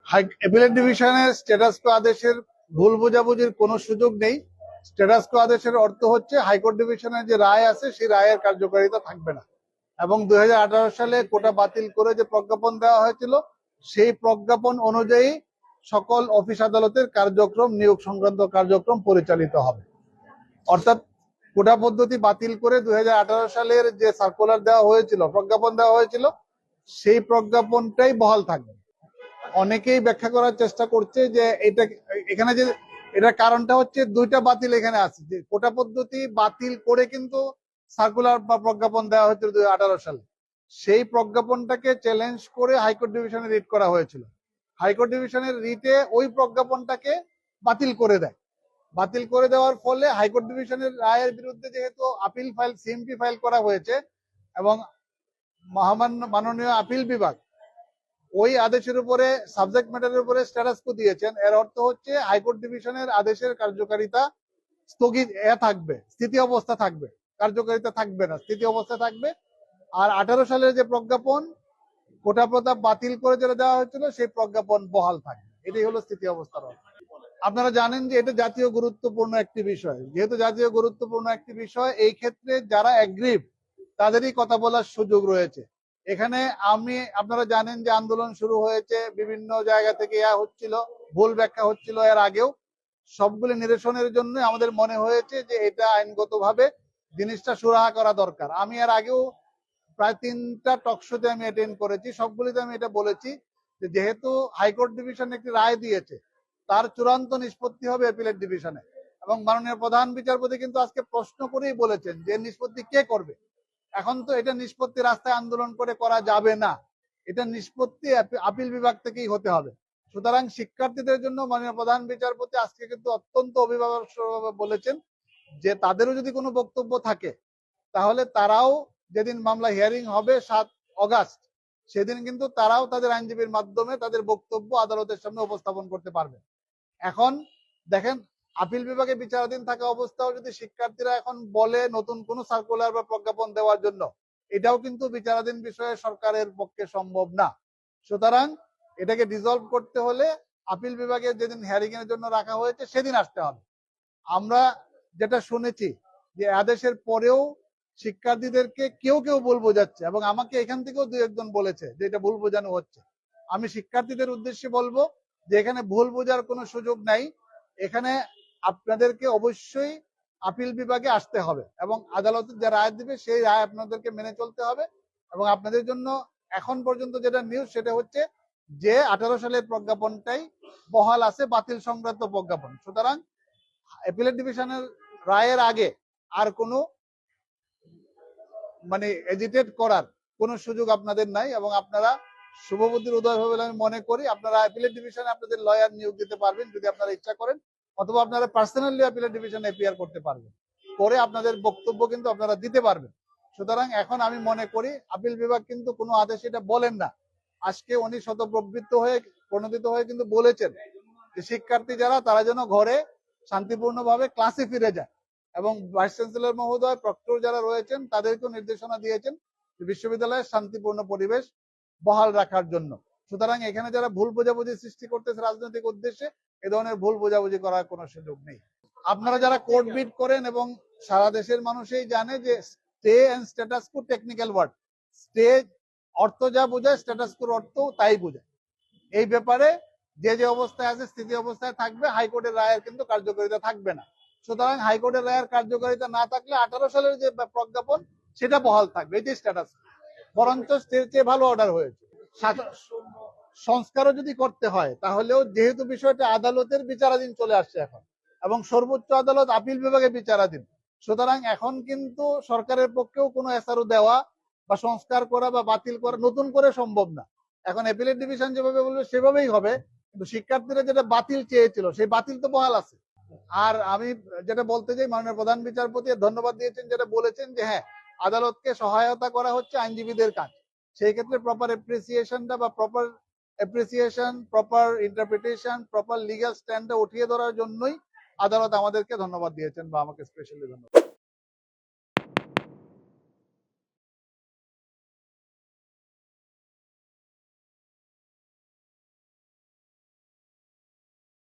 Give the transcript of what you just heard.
Appellate ডিভিশনের status কো আদেশের ভুল বোঝাবুঝির কোনো সুযোগ নেই। স্ট্যাটাস কো আদেশের অর্থ হচ্ছে হাইকোর্ট ডিভিশনের যে রায় আছে সেই রায়ের কার্যকারিতা থাকবে না, এবং 2018 সালে কোটা বাতিল করে যে প্রজ্ঞাপন দেওয়া হয়েছিল সেই প্রজ্ঞাপন অনুযায়ী সকল অফিস আদালতের কার্যক্রম, নিয়োগ সংক্রান্ত কার্যক্রম পরিচালিত হবে। অর্থাৎ কোটা পদ্ধতি বাতিল করে 2018 সালের যে সার্কুলার দেওয়া হয়েছিল, প্রজ্ঞাপন দেওয়া হয়েছিল, সেই প্রজ্ঞাপনটাই বহাল থাকবে। অনেকেই ব্যাখ্যা করার চেষ্টা করছে যে এখানে যে এটার কারণটা হচ্ছে দুইটা বাতিল এখানে আছে, যে কোটা পদ্ধতি বাতিল করে কিন্তু সার্কুলার বা প্রজ্ঞাপন দেওয়া হয়েছিল 2018 সালে, সেই প্রজ্ঞাপনটাকে চ্যালেঞ্জ করে হাইকোর্ট ডিভিশনে রিট করা হয়েছিল। হাইকোর্ট ডিভিশনের রিটে ওই প্রজ্ঞাপনটাকে বাতিল করে দেয়। বাতিল করে দেওয়ার ফলে হাইকোর্ট ডিভিশনের রায়ের বিরুদ্ধে যেহেতু আপিল ফাইল, সিএমপি ফাইল করা হয়েছে এবং মাননীয় আপিল বিভাগ ওই আদেশের উপরে, সাবজেক্ট ম্যাটারের উপরে স্ট্যাটাস কো দিয়েছেন, এর অর্থ হচ্ছে হাইকোর্ট ডিভিশনের আদেশের কার্যকারিতা স্থগিত থাকবে, স্থিতি অবস্থা থাকবে, কার্যকারিতা থাকবে না, স্থিতি অবস্থা থাকবে। আর 18 সালের যে প্রজ্ঞাপন কোটা প্রতাপ বাতিল করে যেটা দেওয়া হয়েছিল সেই প্রজ্ঞাপন বহাল থাকবে। এটাই হলো স্থিতি অবস্থার অর্থ। আপনারা জানেন যে এটা জাতীয় গুরুত্বপূর্ণ একটি বিষয়। যেহেতু জাতীয় গুরুত্বপূর্ণ একটি বিষয়, এই ক্ষেত্রে যারা অ্যাগ্রিভ তাদেরই কথা বলার সুযোগ রয়েছে। এখানে আপনারা জানেন যে আন্দোলন শুরু হয়েছে, বিভিন্ন জায়গা থেকে হচ্ছিল, ভুল ব্যাখ্যা হচ্ছিল এর আগেও। সবগুলি নিরসনের জন্য আমাদের মনে হয়েছে যে এটা আইনগতভাবে জিনিসটা সুরাহা করা দরকার। আমি এর আগেও প্রায় 3টা টকশোতে আমি অ্যাটেন্ড করেছি, সবগুলিতে আমি এটা বলেছি যে যেহেতু হাইকোর্ট ডিভিশন একটি রায় দিয়েছে, তার চূড়ান্ত নিষ্পত্তি হবে অ্যাপিলেট ডিভিশনে। এবং মাননীয় প্রধান বিচারপতি কিন্তু আজকে প্রশ্ন করেই বলেছেন যে নিষ্পত্তি কে করবে। এখন তো এটা নিষ্পত্তি রাস্তায় আন্দোলন করে করা যাবে না, এটা নিষ্পত্তি আপিল বিভাগ থেকেই হতে হবে। সুতরাং শিক্ষার্থীদের জন্য মাননীয় প্রধান বিচারপতি আজকে কিন্তু অত্যন্ত অভিভাবক বলেছেন যে তাদেরও যদি কোনো বক্তব্য থাকে তাহলে তারাও, যেদিন মামলা হিয়ারিং হবে 7 অগাস্ট, সেদিন কিন্তু তারাও তাদের আইনজীবীর মাধ্যমে তাদের বক্তব্য আদালতের সামনে উপস্থাপন করতে পারবে। এখন দেখেন, আপিল বিভাগে বিচারাধীন থাকা অবস্থাও যদি শিক্ষার্থীরা এখন বলে নতুন কোন সার্কুলার বা প্রজ্ঞাপন দেওয়ার জন্য, এটাও কিন্তু বিচারাধীন বিষয়ে সরকারের পক্ষে সম্ভব না। সুতরাং এটাকে ডিসলভ করতে হলে আপিল বিভাগে যেদিন হিয়ারিং এর জন্য রাখা হয়েছে সেদিন আসতে হবে। আমরা যেটা শুনেছি যে আদেশের পরেও শিক্ষার্থীদেরকে কেউ কেউ ভুল বোঝাচ্ছে, এবং আমাকে এখান থেকেও 2-1 জন বলেছে যে এটা ভুল বোঝানো হচ্ছে। আমি শিক্ষার্থীদের উদ্দেশ্যে বলবো যে এখানে ভুল বোঝার কোনো সুযোগ নাই। এখানে আপনাদেরকে অবশ্যই আপিল বিভাগে আসতে হবে এবং আদালতের যে রায় দিবে সেই রায় আপনাদেরকে মেনে চলতে হবে। এবং আপনাদের জন্য এখন পর্যন্ত যেটা নিউজ সেটা হচ্ছে যে 18 সালের প্রজ্ঞাপনটাই বহাল আছে, বাতিল সংক্রান্ত প্রজ্ঞাপন। সুতরাং অ্যাপিলেট ডিভিশনের রায়ের আগে আর কোনো এজিটেট করার কোনো সুযোগ আপনাদের নাই, এবং আপনারা শুভবুদ্ধির উদয় হবে বলে আমি মনে করি। আপনারা অ্যাপিলেট ডিভিশনে আপনাদের লয়ার নিয়োগ দিতে পারবেন যদি আপনারা ইচ্ছা করেন, অথবা আপনারা পার্সোনালি অ্যাপিলেট ডিভিশনে এপিয়ার করতে পারবেন, করে আপনাদের বক্তব্য কিন্তু আপনারা দিতে পারবেন। সুতরাং এখন আমি মনে করি আপিল বিভাগ কিন্তু কোনো আদেশ এটা বলেন না। আজকে উনি শতপ্রবৃত্ত হয়ে, প্রণোদিত হয়ে কিন্তু বলেছেন যে শিক্ষার্থী যারা, তারা যেন ঘরে শান্তিপূর্ণভাবে ক্লাসে ফিরে যায়, এবং ভাইস চ্যান্সেলর মহোদয়, প্রক্টর যারা রয়েছেন তাদেরকেও নির্দেশনা দিয়েছেন বিশ্ববিদ্যালয়ের শান্তিপূর্ণ পরিবেশ বহাল রাখার জন্য। সুতরাং এখানে যারা ভুল বোঝাবুঝি সৃষ্টি করতেছে রাজনৈতিক উদ্দেশ্যে, এ ধরনের ভুল বোঝাবুঝি করার কোনো সুযোগ নেই। আপনারা যারা কোর্ট বিট করেন, এবং সারা দেশের মানুষই জানে যে stay and status quo technical word. Stay অর্থ যা বোঝায়, স্ট্যাটাস কোর অর্থ তাই বোঝায়। এই ব্যাপারে যে অবস্থায় আছে স্থিতি অবস্থায় থাকবে, হাইকোর্টের রায়ের কিন্তু কার্যকারিতা থাকবে না। সুতরাং হাইকোর্টের রায়ের কার্যকারিতা না থাকলে 18 সালের যে প্রজ্ঞাপন সেটা বহাল থাকবে, এই যে স্ট্যাটাস। বরঞ্চ এর চেয়ে ভালো অর্ডার হয়েছে। সংস্কারও যদি করতে হয় তাহলেও, যেহেতু বিষয়টা আদালতের বিচারাধীন চলে আসছে এখন, এবং সর্বোচ্চ আদালত আপিল বিভাগে বিচারাধীন, সুতরাং এখন কিন্তু সরকারের পক্ষেও কোনো এসআরও দেওয়া বা সংস্কার করা বা বাতিল করা নতুন করে সম্ভব না। এখন অ্যাপিলেট ডিভিশন যেভাবে বলবে সেভাবেই হবে, কিন্তু শিক্ষার্থীরা যেটা বাতিল চেয়েছিল সেই বাতিল তো বহাল আছে। আর আমি যেটা বলতে চাই, মাননীয় প্রধান বিচারপতি ধন্যবাদ দিয়েছেন, যেটা বলেছেন যে হ্যাঁ, আদালতকে সহায়তা করা হচ্ছে আইনজীবীদের কাজ। সেই ক্ষেত্রে প্রপার এপ্রিসিয়েশনটা বা proper appreciation, proper interpretation, proper legal স্ট্যান্ডটা উঠিয়ে ধরার জন্যই আদালত আমাদেরকে ধন্যবাদ দিয়েছেন, বা আমাকে স্পেশালি ধন্যবাদ।